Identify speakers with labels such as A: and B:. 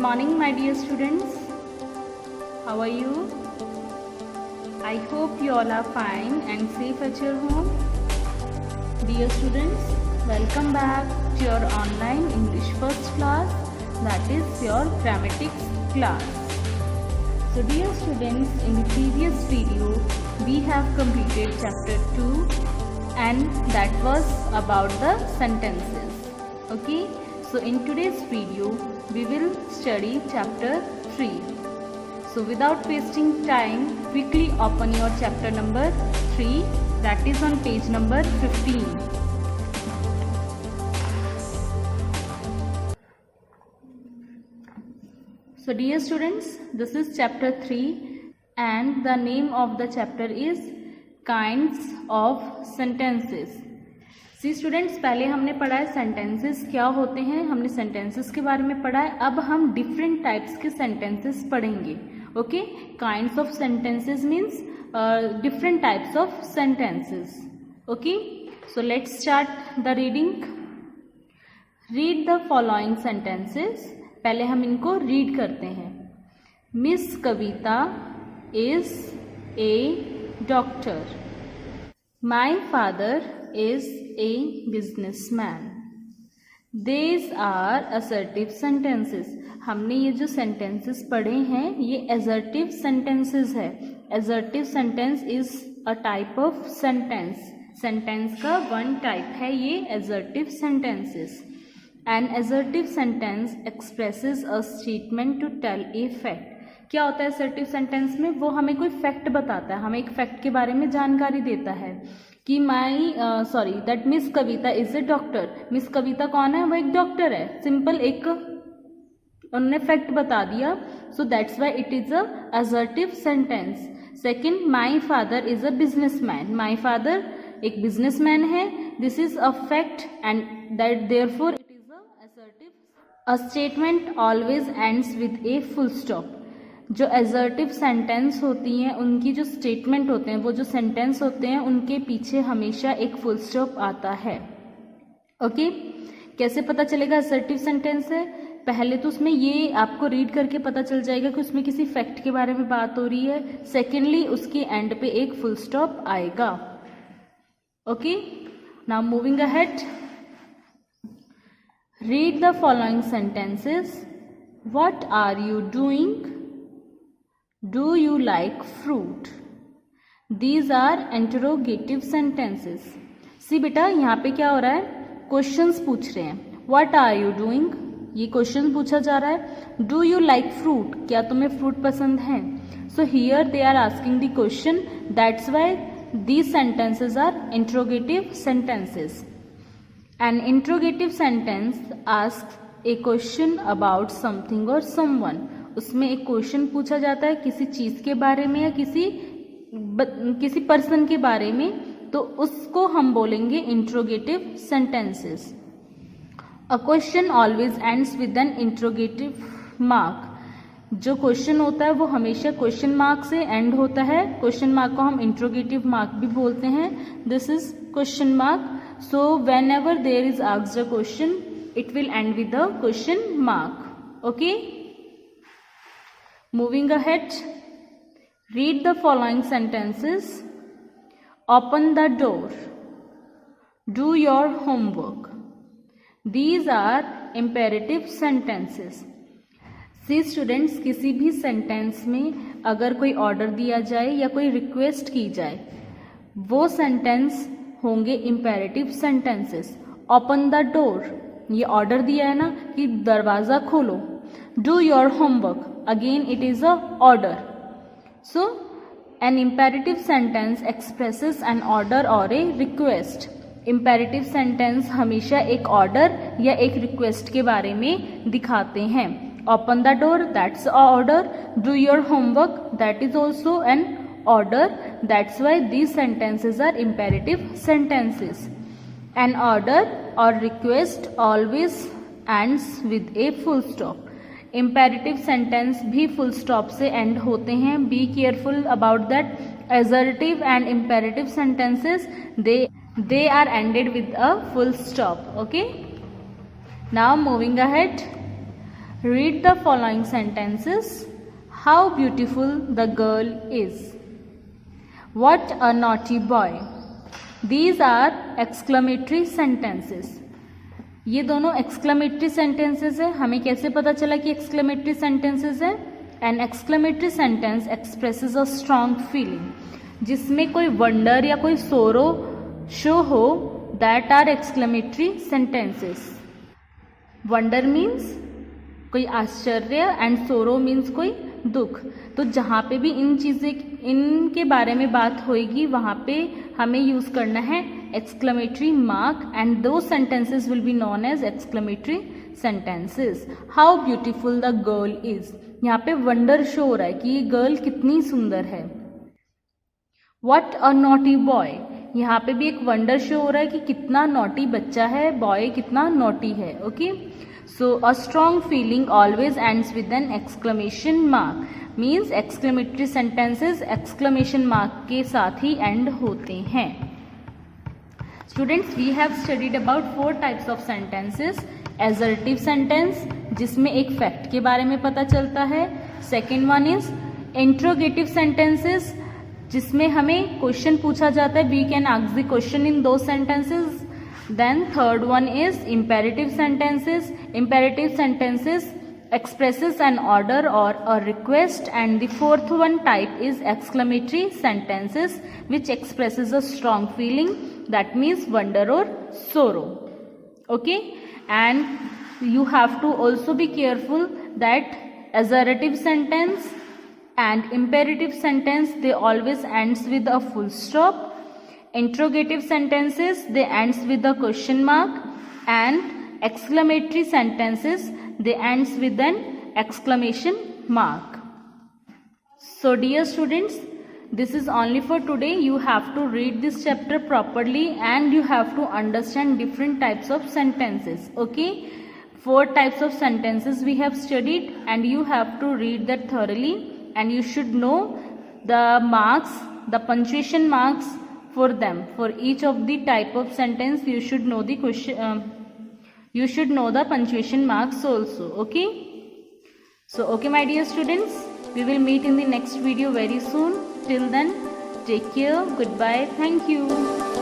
A: morning, my dear students. How are you? I hope you all are fine and safe at your home. Dear students, welcome back to your online English first class, that is your grammatics class. So dear students, in the previous video we have completed chapter 2 and that was about the sentences. Okay, so in today's video we will study chapter 3. So without wasting time, quickly open your chapter number 3, that is on page number 15. So dear students, this is chapter 3 and the name of the chapter is kinds of sentences. See students, पहले हमने पढ़ा है sentences क्या होते हैं, हमने sentences के बारे में पढ़ा है. अब हम डिफरेंट टाइप्स के सेंटेंसेस पढ़ेंगे. Okay, kinds of sentences means different types of sentences. Okay, so let's start the reading. Read the following sentences. पहले हम इनको रीड करते हैं. Miss Kavita is a doctor. My father is a businessman. These are assertive sentences. हमने ये जो sentences पढ़े हैं ये assertive sentences है. Assertive sentence is a type of sentence. Sentence का one type है ये assertive sentences. An assertive sentence expresses a statement to tell a fact. क्या होता है assertive sentence में? वो हमें कोई fact बताता है, हमें एक fact के बारे में जानकारी देता है कि that miss Kavita is a doctor. Miss Kavita कौन है? वो एक डॉक्टर है. सिंपल एक उन्होंने फैक्ट बता दिया. So that's why it is a assertive sentence. Second, my father is a businessman. My father एक बिजनेसमैन है. This is a fact and that therefore it is a assertive. A statement always ends with a full stop. जो assertive sentence होती हैं उनकी जो statement होते हैं, वो जो सेंटेंस होते हैं उनके पीछे हमेशा एक फुल स्टॉप आता है. ओके, कैसे पता चलेगा असर्टिव सेंटेंस है? पहले तो उसमें ये आपको रीड करके पता चल जाएगा कि उसमें किसी फैक्ट के बारे में बात हो रही है. सेकेंडली उसके एंड पे एक फुल स्टॉप आएगा. Okay, now moving ahead. Read the following sentences. What are you doing? Do you like fruit? These are interrogative sentences. See बेटा, यहाँ पे क्या हो रहा है? क्वेश्चंस पूछ रहे हैं. What are you doing? ये क्वेश्चन पूछा जा रहा है. Do you like fruit? क्या तुम्हें फ्रूट पसंद है? So here they are asking the question. That's why these sentences are interrogative sentences. An interrogative sentence asks a question about something or someone. उसमें एक क्वेश्चन पूछा जाता है किसी चीज के बारे में या किसी पर्सन के बारे में, तो उसको हम बोलेंगे interrogative sentences. A question always ends with an interrogative mark. जो क्वेश्चन होता है वो हमेशा क्वेश्चन मार्क से एंड होता है. क्वेश्चन मार्क को हम इंट्रोगेटिव मार्क भी बोलते हैं. This is question mark. So whenever there is asked a question it will end with the question mark. Okay, moving ahead. Read the following sentences. Open the door. Do your homework. These are imperative sentences. See students, किसी भी sentence में अगर कोई order दिया जाए या कोई request की जाए वो सेंटेंस होंगे imperative sentences. Open the door, ये ऑर्डर दिया है ना कि दरवाज़ा खोलो. Do your homework, again it is a order. So an imperative sentence expresses an order or a request. Imperative sentence हमेशा एक ऑर्डर या एक रिक्वेस्ट के बारे में दिखाते हैं. Open the door, that's a order. Do your homework, that is also an order. That's why these sentences are imperative sentences. An order or request always ends with a full stop. Imperative sentence भी full stop से end होते हैं. Be careful about that. Assertive and imperative sentences they are ended with a full stop. Okay, now moving ahead. Read the following sentences. How beautiful the girl is. What a naughty boy. These are exclamatory sentences. ये दोनों exclamatory sentences है. हमें कैसे पता चला कि exclamatory sentences है? An exclamatory sentence expresses a strong feeling. जिसमें कोई wonder या कोई sorrow show हो, that are exclamatory sentences. Wonder means कोई आश्चर्य एंड सोरो मीन्स कोई दुख. तो जहाँ पे भी इनके बारे में बात होएगी वहाँ पे हमें यूज़ करना है exclamatory mark and those sentences will be known as exclamatory sentences. How beautiful the girl is. यहाँ पे वंडर शो हो रहा है कि ये गर्ल कितनी सुंदर है. What a naughty boy. यहाँ पे भी एक वंडर शो हो रहा है कि कितना नॉटी बच्चा है, बॉय कितना नॉटी है. Okay, so a strong feeling always ends with an exclamation mark. means exclamatory sentences exclamation mark के साथ ही end होते हैं. Students, we have studied about 4 types of sentences. Assertive sentence जिसमें एक fact के बारे में पता चलता है. Second one is interrogative sentences जिसमें हमें question पूछा जाता है. We can ask the question in those sentences. Then third one is imperative sentences. Imperative sentences expresses an order or a request, and the fourth one type is exclamatory sentences which expresses a strong feeling, that means wonder or sorrow. Okay, and you have to also be careful that assertive sentence and imperative sentence they always ends with a full stop. Interrogative sentences they ends with a question mark, and exclamatory sentences they ends with an exclamation mark. So dear students, this is only for today. You have to read this chapter properly and you have to understand different types of sentences. Okay, 4 types of sentences we have studied and you have to read that thoroughly, and you should know the marks, the punctuation marks for them. For each of the type of sentence you should know the question, you should know the punctuation marks also. Okay, so okay my dear students, we will meet in the next video very soon. Till then, take care, goodbye, thank you.